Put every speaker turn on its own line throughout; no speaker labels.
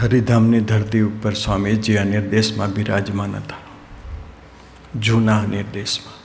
હરિધામની ધરતી ઉપર સ્વામીજી અન્ય દેશમાં બિરાજમાન હતા, જૂના નિર્દેશમાં.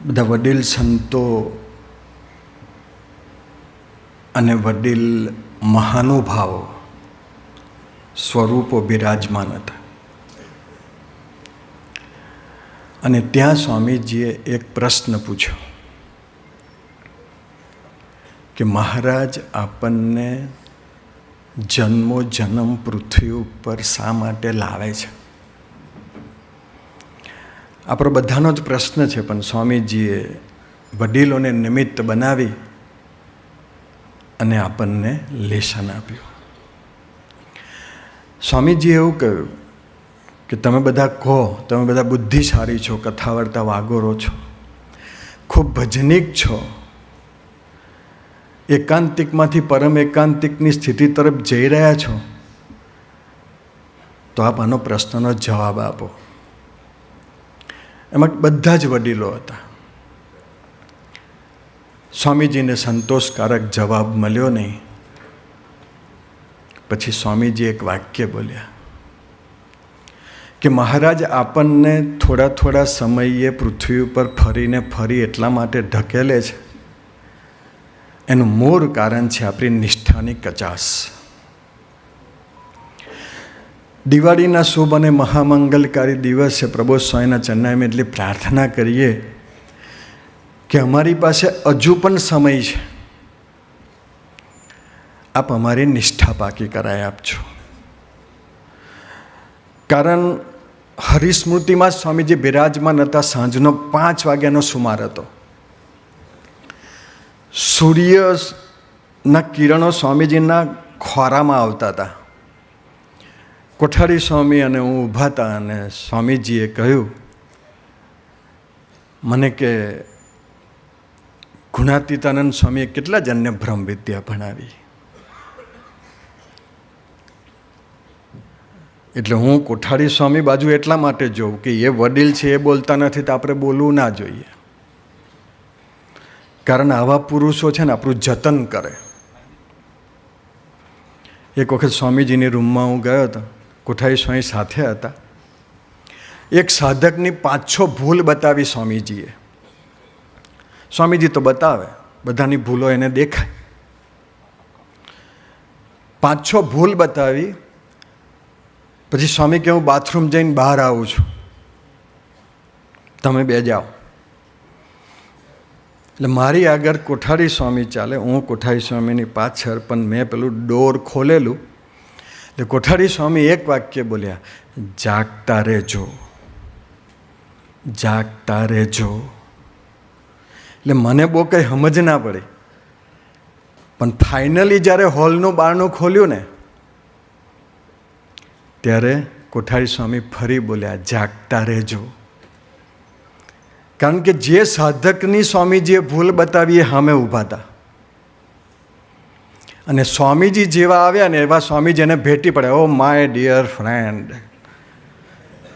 બધા વડીલ સંતો અને વડીલ મહાનુભાવો સ્વરૂપો બિરાજમાન હતા. અને ત્યાં સ્વામીજીએ એક પ્રશ્ન પૂછ્યો કે મહારાજ, આપણને જન્મો જન્મ પૃથ્વી ઉપર શા માટે લાવે છે? આપણો બધાનો જ પ્રશ્ન છે, પણ સ્વામીજીએ વડીલોને નિમિત્ત બનાવી અને આપણને લેશન આપ્યું. સ્વામીજીએ એવું કહ્યું કે તમે બધા કહો, તમે બધા બુદ્ધિશાળી છો, કથા વાર્તા વાગોરો છો, ખૂબ ભજનિક છો, એકાંતિકમાંથી પરમ એકાંતિકની સ્થિતિ તરફ જઈ રહ્યા છો, તો આપ આનો પ્રશ્નનો જવાબ આપો. એમાં બધા જ વડીલો હતા. સ્વામીજીને સંતોષકારક જવાબ મળ્યો નહીં. પછી સ્વામીજી એક વાક્ય બોલ્યા કે મહારાજ, આપણને થોડા થોડા સમયે પૃથ્વી ઉપર ફરીને ફરી એટલા માટે ઢકેલે છે, એનું મૂળ કારણ છે આપણી નિષ્ઠાની કચાશ. દિવાળીના શુભ અને મહામંગલકારી દિવસે પ્રબોધ સ્વામીના ચરણામાં એટલી પ્રાર્થના કરીએ કે અમારી પાસે હજુ પણ સમય છે, આપ અમારી નિષ્ઠા પાકી કરાવી આપજો. કારણ હરિસ્મૃતિમાં સ્વામીજી બિરાજમાન હતા. સાંજનો 5 વાગ્યાનો સુમાર હતો. સૂર્યના કિરણો સ્વામીજીના ખોરામાં આવતા હતા. કોઠારી સ્વામી અને હું ઊભા હતા અને સ્વામીજીએ કહ્યું મને કે ગુણાતીતાનંદ સ્વામીએ કેટલા જણને બ્રહ્મ વિદ્યા ભણાવી. એટલે હું કોઠારી સ્વામી બાજુ એટલા માટે જોઉં કે એ વડીલ છે, એ બોલતા નથી તો આપણે બોલવું ના જોઈએ. કારણ આવા પુરુષો છે ને આપણું જતન કરે. એક વખત સ્વામીજીની રૂમમાં હું ગયો હતો, કોઠારી સ્વામી સાથે હતા. એક સાધકની 5-6 ભૂલ બતાવી સ્વામીજીએ. સ્વામીજી તો બતાવે, બધાની ભૂલો એને દેખાય. 5-6 ભૂલ બતાવી. પછી સ્વામી કે હું બાથરૂમ જઈને બહાર આવું છું, તમે બે જાઓ. એટલે મારી આગળ કોઠારી સ્વામી ચાલે, હું કોઠારી સ્વામીની પાછળ, પણ મેં પેલું ડોર ખોલેલું. એટલે કોઠારી સ્વામી એક વાક્ય બોલ્યા, જાગતા રહેજો, જાગતા રહેજો. એટલે મને બહુ કંઈ સમજ ના પડી, પણ ફાઇનલી જ્યારે હોલનું બારણું ખોલ્યું ને ત્યારે કોઠારી સ્વામી ફરી બોલ્યા, જાગતા રહેજો. કારણ કે જે સાધકની સ્વામીજીએ ભૂલ બતાવી એ સામે ઊભા હતા. અને સ્વામીજી જેવા આવ્યા ને એવા સ્વામીજીને ભેટી પડે. ઓ માય ડિયર ફ્રેન્ડ,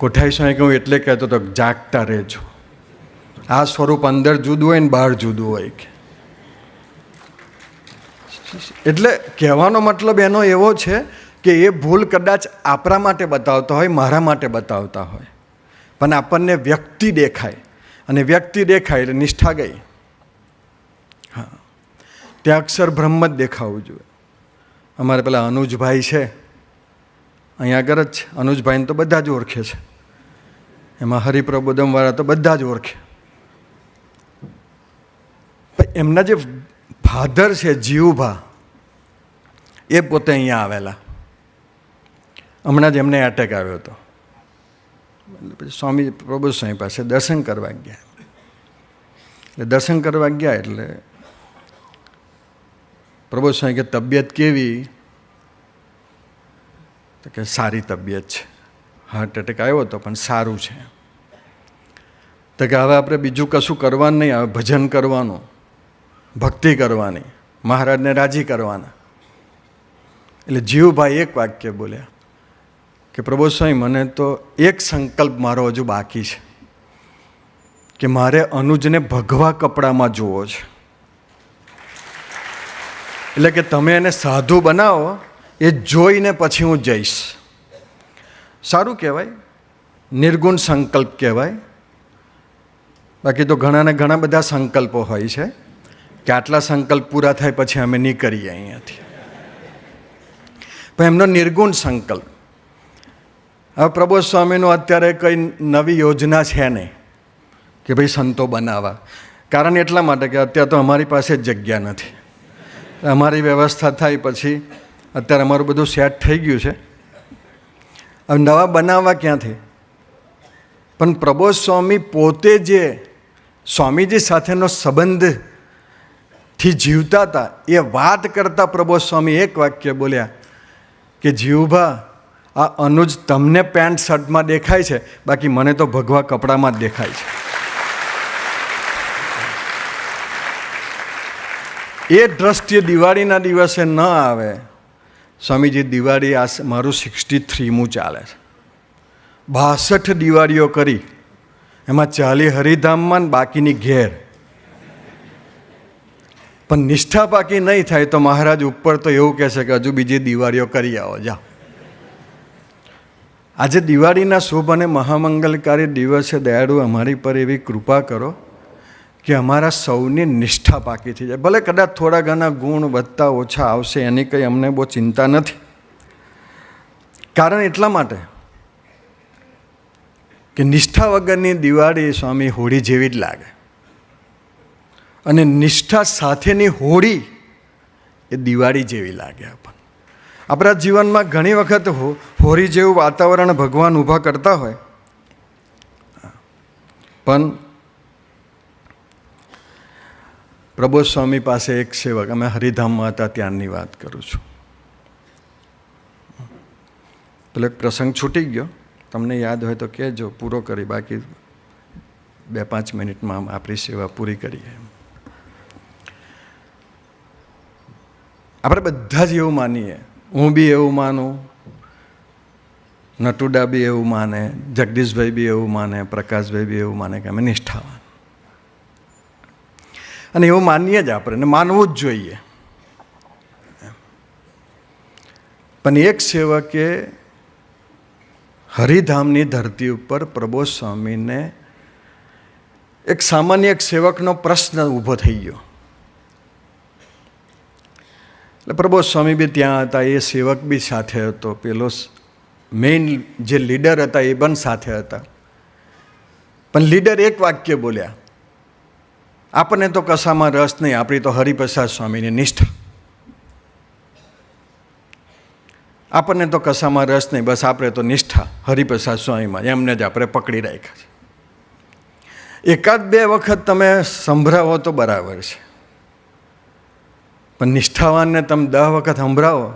કોઠારી સ્વામી કે હું એટલે કહેતો હતો જાગતા રહેજો. આ સ્વરૂપ અંદર જુદું હોય ને બહાર જુદું હોય. એટલે કહેવાનો મતલબ એનો એવો છે કે એ ભૂલ કદાચ આપણા માટે બતાવતા હોય, મારા માટે બતાવતા હોય, પણ આપણને વ્યક્તિ દેખાય, અને વ્યક્તિ દેખાય એટલે નિષ્ઠા ગઈ. હા, ત્યાં અક્ષર બ્રહ્મ જ દેખાવું જોઈએ. અમારે પેલા અનુજભાઈ છે અહીંયા આગળ જ છે. અનુજભાઈને તો બધા જ ઓળખે છે. એમાં હરિપ્રબોધમવાળા તો બધા જ ઓળખે. એમના જે ફાધર છે જીવુભા, એ પોતે અહીંયા આવેલા. હમણાં જ એમને એટેક આવ્યો હતો. પછી સ્વામી પ્રબોધ સ્વામી પાસે દર્શન કરવા ગયા. એટલે દર્શન કરવા ગયા એટલે પ્રબોધ સ્વામી કે તબિયત કેવી? તો કે સારી તબિયત છે, હાર્ટ એટેક આવ્યો હતો પણ સારું છે. તો કે હવે આપણે બીજું કશું કરવાનું નહીં, હવે ભજન કરવાનું, ભક્તિ કરવાની, મહારાજને રાજી કરવાના. એટલે જીવભાઈ એક વાક્ય બોલ્યા કે પ્રબોધ સ્વામી, મને તો એક સંકલ્પ મારો હજુ બાકી છે કે મારે અનુજને ભગવા કપડામાં જોવો છે. એટલે કે તમે એને સાધુ બનાવો, એ જોઈને પછી હું જઈશ. સારું કહેવાય, નિર્ગુણ સંકલ્પ કહેવાય. બાકી તો ઘણાને ઘણા બધા સંકલ્પો હોય છે કે આટલા સંકલ્પ પૂરા થાય પછી અમે નીકળીએ અહીંયાથી, પણ એમનો નિર્ગુણ સંકલ્પ. હવે પ્રબોધ સ્વામીનું અત્યારે કંઈ નવી યોજના છે નહીં કે ભાઈ સંતો બનાવવા. કારણ એટલા માટે કે અત્યારે તો અમારી પાસે જ જગ્યા નથી. અમારી વ્યવસ્થા થાય પછી અત્યારે અમારું બધું સેટ થઈ ગયું છે. હવે નવા બનાવવા ક્યાંથી? પણ પ્રબોધ સ્વામી પોતે જે સ્વામીજી સાથેનો સંબંધથી જીવતા હતા એ વાત કરતા પ્રબોધ સ્વામી એક વાક્ય બોલ્યા કે જીવભા, આ અનુજ તમને પેન્ટ શર્ટમાં દેખાય છે, બાકી મને તો ભગવા કપડામાં જ દેખાય છે. એ દ્રષ્ટિએ દિવાળીના દિવસે ન આવે. સ્વામીજી દિવાળી આ મારું 63મું ચાલે છે. 62 દિવાળીઓ કરી, એમાં 40 હરિધામમાં ને બાકીની ઘેર. પણ નિષ્ઠા પાકી નહીં થાય તો મહારાજ ઉપર તો એવું કહેશે કે હજુ બીજી દિવાળીઓ કરી આવો, જાઓ. આજે દિવાળીના શુભ અને મહામંગલકારી દિવસે દયાળુ અમારી પર એવી કૃપા કરો કે અમારા સૌની નિષ્ઠા પાકી થઈ જાય. ભલે કદાચ થોડા ઘણા ગુણ વધતા ઓછા આવશે, એની કંઈ અમને બહુ ચિંતા નથી. કારણ એટલા માટે કે નિષ્ઠા વગરની દિવાળી સ્વામી હોળી જેવી જ લાગે, અને નિષ્ઠા સાથેની હોળી એ દિવાળી જેવી લાગે આપણને. આપણા જીવનમાં ઘણી વખત હોળી જેવું વાતાવરણ ભગવાન ઊભા કરતા હોય, પણ પ્રબોધ સ્વામી પાસે એક સેવક, અમે હરિધામમાં હતા ત્યારની વાત કરું છું, પેલો એક પ્રસંગ છૂટી ગયો, તમને યાદ હોય તો કહેજો, પૂરો કરી, બાકી 2-5 મિનિટમાં આપણી સેવા પૂરી કરીએ. આપણે બધા જ એવું માનીએ, હું બી એવું માનું, નટુડા બી એવું માને, જગદીશભાઈ બી એવું માને, પ્રકાશભાઈ બી એવું માને કે અમે નિષ્ઠાવાન. અને એવું માનીએ જ આપણે, માનવું જ જોઈએ. પણ એક સેવકે હરિધામની ધરતી ઉપર પ્રબોધ સ્વામીને એક સામાન્ય એક સેવકનો પ્રશ્ન ઊભો થઈ ગયો. એટલે પ્રબોધ સ્વામી બી ત્યાં હતા, એ સેવક બી સાથે હતો, પેલો મેઇન જે લીડર હતા એ પણ સાથે હતા. પણ લીડર એક વાક્ય બોલ્યા, આપણને તો કશામાં રસ નહીં, આપણી તો હરિપ્રસાદ સ્વામીની નિષ્ઠા. આપણને તો કશામાં રસ નહીં, બસ આપણે તો નિષ્ઠા હરિપ્રસાદ સ્વામીમાં, એમને જ આપણે પકડી રાખ્યા છે. 1-2 વખત તમે સંભળાવો તો બરાબર છે, પણ નિષ્ઠાવાનને તમે 10 વખત સંભળાવો.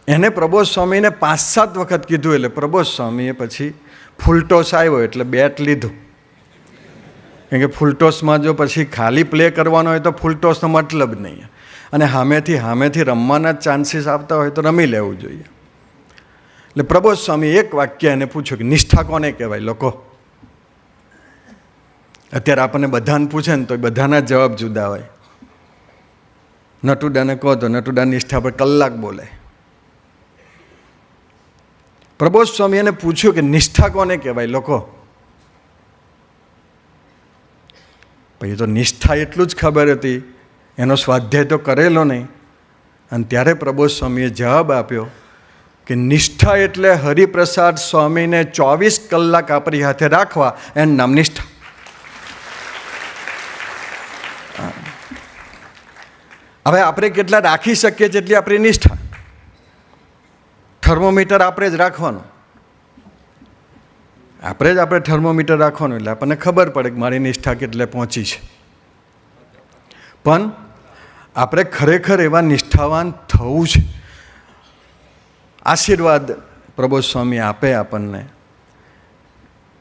એને પ્રબોધ સ્વામીને 5-7 વખત કીધું, એટલે પ્રબોધ સ્વામીએ પછી ફૂલટોસ આવ્યો એટલે બેટ લીધું. કેમ કે ફૂલટોસમાં જો પછી ખાલી પ્લે કરવાનો હોય તો ફૂલટોસનો મતલબ નહીં, અને સામેથી રમવાના જ ચાન્સીસ આપતા હોય તો રમી લેવું જોઈએ. એટલે પ્રબોધ સ્વામી એક વાક્ય એને પૂછ્યું કે નિષ્ઠા કોને કહેવાય લોકો? અત્યારે આપણને બધાને પૂછે ને તો બધાના જવાબ જુદા હોય. નટુડાને કહો તો નટુડા નિષ્ઠા પર કલાક બોલે. પ્રબોધ સ્વામી એને પૂછ્યું કે નિષ્ઠા કોને કહેવાય લોકો? પછી તો નિષ્ઠા એટલું જ ખબર હતી, એનો સ્વાધ્યાય તો કરેલો નહીં. અને ત્યારે પ્રબોધ સ્વામીએ જવાબ આપ્યો કે નિષ્ઠા એટલે હરિપ્રસાદ સ્વામીને 24 કલાક આપણી હાથે રાખવા, એનું નામ નિષ્ઠા. હવે આપણે કેટલા રાખી શકીએ છીએ એટલી આપણી નિષ્ઠા. થર્મોમીટર આપણે જ રાખવાનું, આપણે થર્મોમીટર રાખવાનું, એટલે આપણને ખબર પડે કે મારી નિષ્ઠા કેટલે પહોંચી છે. પણ આપણે ખરેખર એવા નિષ્ઠાવાન થવું છે. આશીર્વાદ પ્રબોધ સ્વામી આપે આપણને.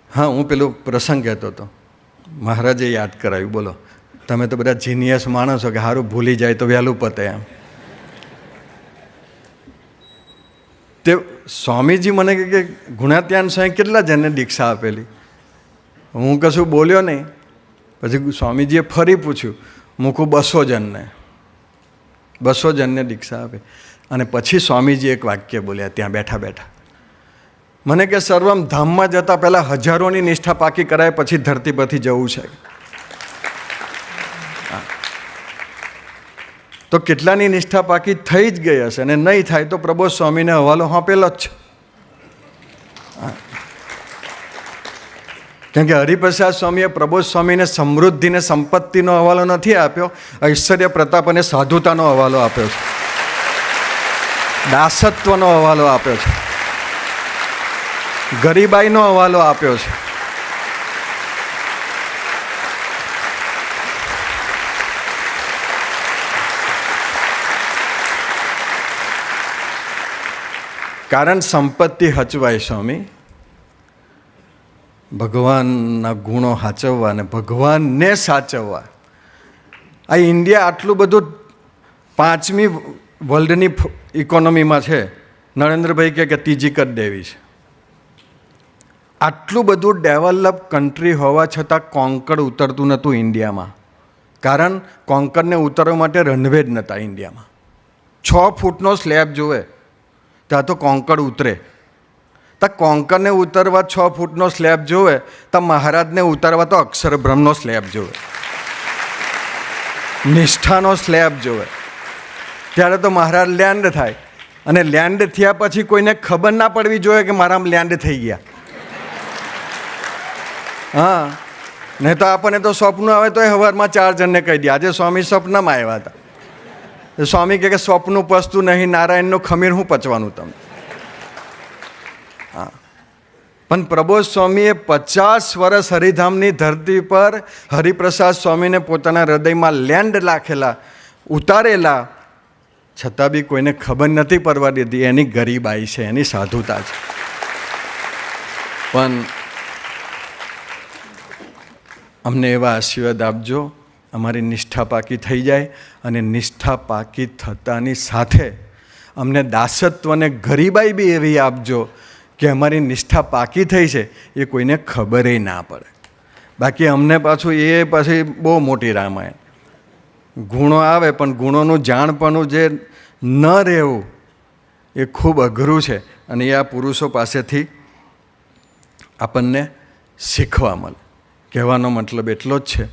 હા, હું પેલું પ્રસંગ કહેતો હતો, મહારાજે યાદ કરાવ્યું. બોલો, તમે તો બધા જીનિયસ માણસો કે સારું ભૂલી જાય તો વહેલું પતે એમ. તે સ્વામીજી મને કહે કે ગુણાત્યાન સ્વામી કેટલા જણને દીક્ષા આપેલી? હું કશું બોલ્યો નહીં. પછી સ્વામીજીએ ફરી પૂછ્યું, મૂકું 200 જણને દીક્ષા આપે. અને પછી સ્વામીજી એક વાક્ય બોલ્યા ત્યાં બેઠા બેઠા, મને કે સર્વમ ધામમાં જતાં પહેલાં હજારોની નિષ્ઠા પાકી કરાય પછી ધરતી પરથી જવું છે. તો કેટલાની નિષ્ઠા પાકી થઈ જ ગઈ હશે, અને નહીં થાય તો પ્રબોધ સ્વામીને હવાલો સોંપેલો જ છે. કેમ કે હરિપ્રસાદ સ્વામીએ પ્રબોધ સ્વામીને સમૃદ્ધિને સંપત્તિનો હવાલો નથી આપ્યો, ઐશ્વર્ય પ્રતાપ અને સાધુતાનો હવાલો આપ્યો છે, દાસત્વનો હવાલો આપ્યો છે, ગરીબાઈનો હવાલો આપ્યો છે. કારણ સંપત્તિ હચવાય સ્વામી, ભગવાનના ગુણો સાચવવા અને ભગવાનને સાચવવા. આ ઇન્ડિયા આટલું બધું 5મી વર્લ્ડની ઇકોનોમીમાં છે, નરેન્દ્રભાઈ કે ત્રીજી કરી દેવી છે. આટલું બધું ડેવલપ કન્ટ્રી હોવા છતાં કોંકણ ઉતરતું નહોતું ઇન્ડિયામાં. કારણ કોંકણને ઉતરવા માટે રનવે જ નહોતા ઇન્ડિયામાં. 6 ફૂટનો સ્લેબ જોવે ત્યાં તો કોંકણ ઉતરે. તો કોંકણને ઉતરવા 6 ફૂટનો સ્લેબ જોવે તો મહારાજને ઉતારવા તો અક્ષરબ્રહ્મનો સ્લેબ જોવે, નિષ્ઠાનો સ્લેબ જોવે. ત્યારે તો મહારાજ લેન્ડ થાય, અને લેન્ડ થયા પછી કોઈને ખબર ના પડવી જોઈએ કે મારામાં લેન્ડ થઈ ગયા. હા, નહીં તો આપણને તો સ્વપ્ન આવે તો સવારમાં 4 જણને કહી દે આજે સ્વામી સ્વપ્નમાં આવ્યા હતા. સ્વામી કહે કે સ્વપ્ન પચતું નહીં, નારાયણનું ખમીર શું પચવાનું તમને. હા, પણ પ્રબોધ સ્વામીએ 50 વર્ષ હરિધામની ધરતી પર હરિપ્રસાદ સ્વામીને પોતાના હૃદયમાં લેન્ડ રાખેલા, ઉતારેલા, છતાં બી કોઈને ખબર નથી પડવા દીધી. એની ગરીબાઈ છે, એની સાધુતા છે. પણ અમને એવા આશીર્વાદ આપજો, અમારી નિષ્ઠા પાકી થઈ જાય, અને નિષ્ઠા પાકી થતાની સાથે અમને દાસત્વ અને ગરીબાઈ બી એવી આપજો કે અમારી નિષ્ઠા પાકી થઈ છે એ કોઈને ખબર ના પડે. બાકી અમને પાછું એ પછી બહુ મોટી રામાયણ. ગુણો આવે પણ ગુણોનું જાણપણું જે ન રહેવું એ ખૂબ અઘરું છે, અને એ આ પુરુષો પાસેથી આપણને શીખવા મળે. કહેવાનો મતલબ એટલો જ છે,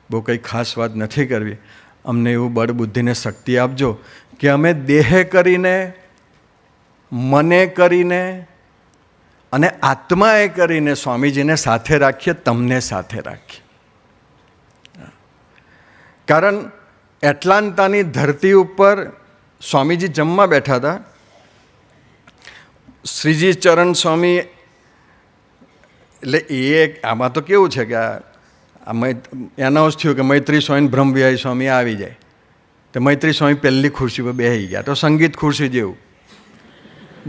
બહુ કંઈ ખાસ વાત નથી કરવી. અમને એવું બળ બુદ્ધિને શક્તિ આપજો કે અમે દેહે કરીને, મને કરીને અને આત્માએ કરીને સ્વામીજીને સાથે રાખીએ, તમને સાથે રાખીએ. કારણ એટલાન્ટાની ધરતી ઉપર સ્વામીજી જમવા બેઠા હતા. શ્રીજી ચરણ સ્વામી, એટલે એ આમાં તો કેવું છે કે એનાઉન્સ થયું કે મૈત્રી સ્વામી બ્રહ્મવિહારી સ્વામી આવી જાય, તો મૈત્રી સ્વામી પહેલી ખુરશી પર બેસી ગયા. તો સંગીત ખુરશી જેવું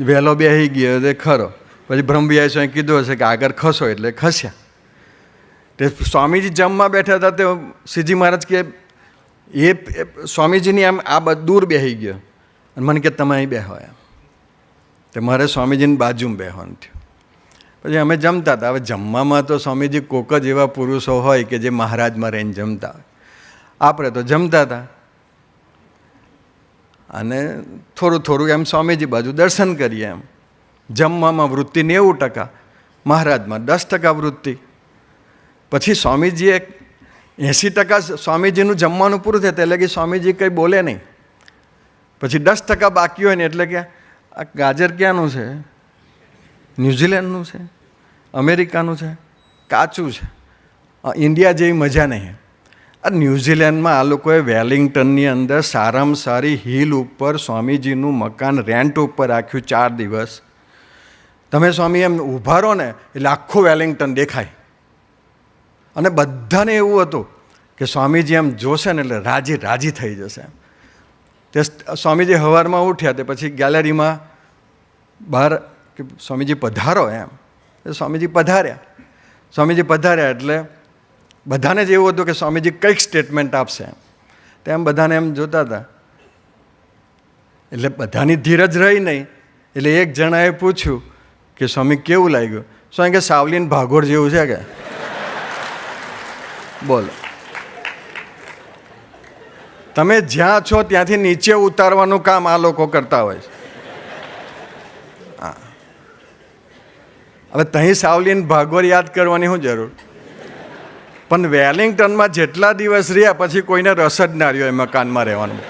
વહેલો બેસી ગયો તે ખરો. પછી બ્રહ્મવિહારી સ્વામી કીધું હશે કે આગળ ખસો, એટલે ખસ્યા. તે સ્વામીજી જમવા બેઠા હતા, તે શ્રીજી મહારાજ કે એ સ્વામીજીની આમ આ દૂર બેસી ગયો, અને મને કે તમે અહીં બેહો એમ. તે મારે સ્વામીજીની બાજુમાં બેસવાનું થયું. પછી અમે જમતા હતા. હવે જમવામાં તો સ્વામીજી કોક જ એવા પુરુષો હોય કે જે મહારાજમાં રહીને જમતા હોય. આપણે તો જમતા હતા, અને થોડું થોડું એમ સ્વામીજી બાજુ દર્શન કરીએ. એમ જમવામાં વૃત્તિ 90%, મહારાજમાં 10% વૃત્તિ. પછી સ્વામીજીએ 80% સ્વામીજીનું જમવાનું પૂરું થાય એટલે કે સ્વામીજી કંઈ બોલે નહીં. પછી 10% બાકી હોય ને એટલે કે આ ગાજર ક્યાંનું છે, ન્યૂઝીલેન્ડનું છે, અમેરિકાનું છે, કાચું છે, ઇન્ડિયા જેવી મજા નહીં. આ ન્યૂઝીલેન્ડમાં આ લોકોએ વેલિંગ્ટનની અંદર સારામાં સારી હિલ ઉપર સ્વામીજીનું મકાન રેન્ટ ઉપર રાખ્યું 4 દિવસ. તમે સ્વામી એમ ઊભા રહો ને એટલે આખું વેલિંગ્ટન દેખાય. અને બધાને એવું હતું કે સ્વામીજી એમ જોશે ને એટલે રાજી રાજી થઈ જશે એમ. તે સ્વામીજી સવારમાં ઉઠ્યા તે પછી ગેલેરીમાં બહાર કે સ્વામીજી પધારો એમ. સ્વામીજી પધાર્યા. સ્વામીજી પધાર્યા એટલે બધાને જ એવું હતું કે સ્વામીજી કંઈક સ્ટેટમેન્ટ આપશે એમ. તેમ બધાને એમ જોતા હતા. એટલે બધાની ધીરજ રહી નહીં. એટલે એક જણાએ પૂછ્યું કે સ્વામી કેવું લાગ્યું? સ્વામી કે સાવલીન ભાગોળ જેવું છે કે. બોલો. તમે જ્યાં છો ત્યાંથી નીચે ઉતારવાનું કામ આ લોકો કરતા હોય છે. હવે તહીં સાવલીને ભાગવત યાદ કરવાની શું જરૂર? પણ વેલિંગ્ટનમાં જેટલા દિવસ રહ્યા પછી કોઈને રસ જ ના રહ્યો એ મકાનમાં રહેવાનું.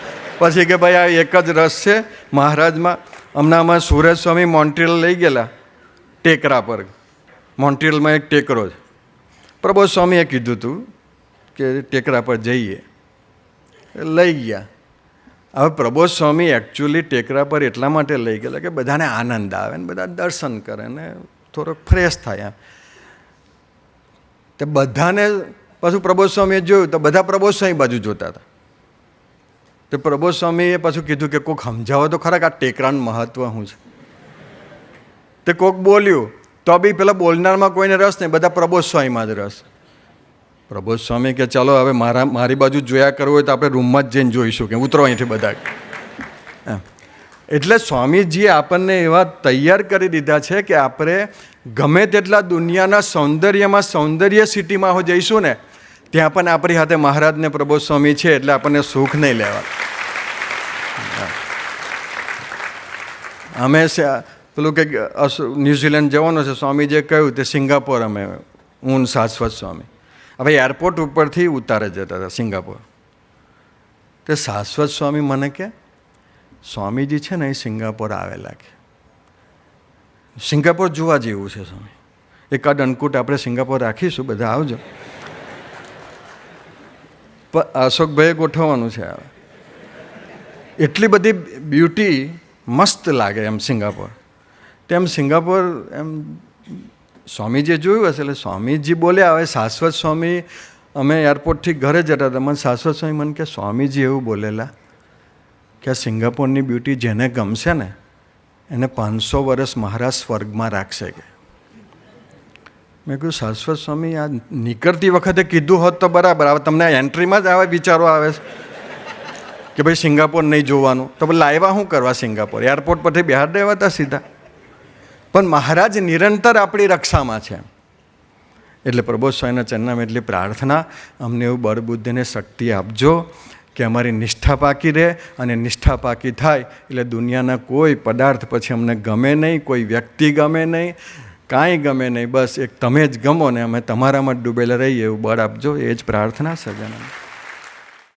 પછી કે ભાઈ આ એક જ રસ છે મહારાજમાં. હમણાં સુરેશ સ્વામી મોન્ટ્રીયલ લઈ ગયેલા ટેકરા પર. મોન્ટ્રીયલમાં એક ટેકરો છે. પ્રબોધ સ્વામીએ કીધું હતું કે ટેકરા પર જઈએ, લઈ ગયા. હવે પ્રબોધ સ્વામી એકચ્યુઅલી ટેકરા પર એટલા માટે લઈ ગયેલા કે બધાને આનંદ આવે ને બધા દર્શન કરે ને થોડોક ફ્રેશ થાય. તે બધાને પાછું પ્રબોધ સ્વામીએ જોયું તો બધા પ્રબોધ સ્વામી બાજુ જોતા હતા. તો પ્રબોધ સ્વામીએ પાછું કીધું કે કોઈક સમજાવો તો ખરા કે આ ટેકરાનું મહત્વ શું છે. તે કોઈક બોલ્યું તો બી પેલા બોલનારમાં કોઈને રસ નહીં, બધા પ્રબોધ સ્વામીમાં જ રસ. પ્રબોધ સ્વામી કે ચાલો હવે મારી બાજુ જોયા કરવું હોય તો આપણે રૂમમાં જ જઈને જોઈશું કે ઉતરો અહીંથી બધા. એટલે સ્વામીજીએ આપણને એવા તૈયાર કરી દીધા છે કે આપણે ગમે તેટલા દુનિયાના સૌંદર્યમાં સૌંદર્ય સિટીમાં હો જઈશું ને ત્યાં પણ આપણી હાથે મહારાજને પ્રબોધ સ્વામી છે એટલે આપણને સુખ નહીં લેવા. અમે પેલું કંઈક ન્યૂઝીલેન્ડ જવાનું છે, સ્વામીજીએ કહ્યું તે સિંગાપોર અમે હું શાશ્વત સ્વામી. હવે એરપોર્ટ ઉપરથી ઉતારે જતા હતા સિંગાપોર. તે શાશ્વત સ્વામી મને કે સ્વામીજી છે ને એ સિંગાપોર આવેલા કે સિંગાપોર જોવા જેવું છે સ્વામી. એકાદ અન્નકૂટ આપણે સિંગાપોર રાખીશું, બધા આવજો. પણ અશોકભાઈએ ગોઠવવાનું છે. હવે એટલી બધી બ્યુટી મસ્ત લાગે એમ સિંગાપોર. તેમ સિંગાપોર એમ સ્વામીજીએ જોયું હશે એટલે સ્વામીજી બોલ્યા. હવે શાશ્વત સ્વામી અમે એરપોર્ટથી ઘરે જતા હતા, મને શાશ્વત સ્વામી મને કે સ્વામીજી એવું બોલેલા કે આ સિંગાપોરની બ્યુટી જેને ગમશે ને એને 500 વર્ષ મહારાજ સ્વર્ગમાં રાખશે કે. મેં કહ્યું શાશ્વત સ્વામી આ નીકળતી વખતે કીધું હોત તો બરાબર. હવે તમને એન્ટ્રીમાં જ આવા વિચારો આવે છે કે ભાઈ સિંગાપોર નહીં જોવાનું, તો લાવ્યા શું કરવા સિંગાપોર? એરપોર્ટ પરથી બહાર દેવાતા સીધા. પણ મહારાજ નિરંતર આપણી રક્ષામાં છે. એટલે પ્રબોધ સ્વામીના ચરણમાં એટલી પ્રાર્થના, અમને એવું બળ બુદ્ધિને શક્તિ આપજો કે અમારી નિષ્ઠા પાકી રહે. અને નિષ્ઠા પાકી થાય એટલે દુનિયાના કોઈ પદાર્થ પછી અમને ગમે નહીં, કોઈ વ્યક્તિ ગમે નહીં, કાંઈ ગમે નહીં. બસ એક તમે જ ગમો ને અમે તમારામાં જ ડૂબેલા રહીએ એવું બળ આપજો. એ જ પ્રાર્થના સજ્જન.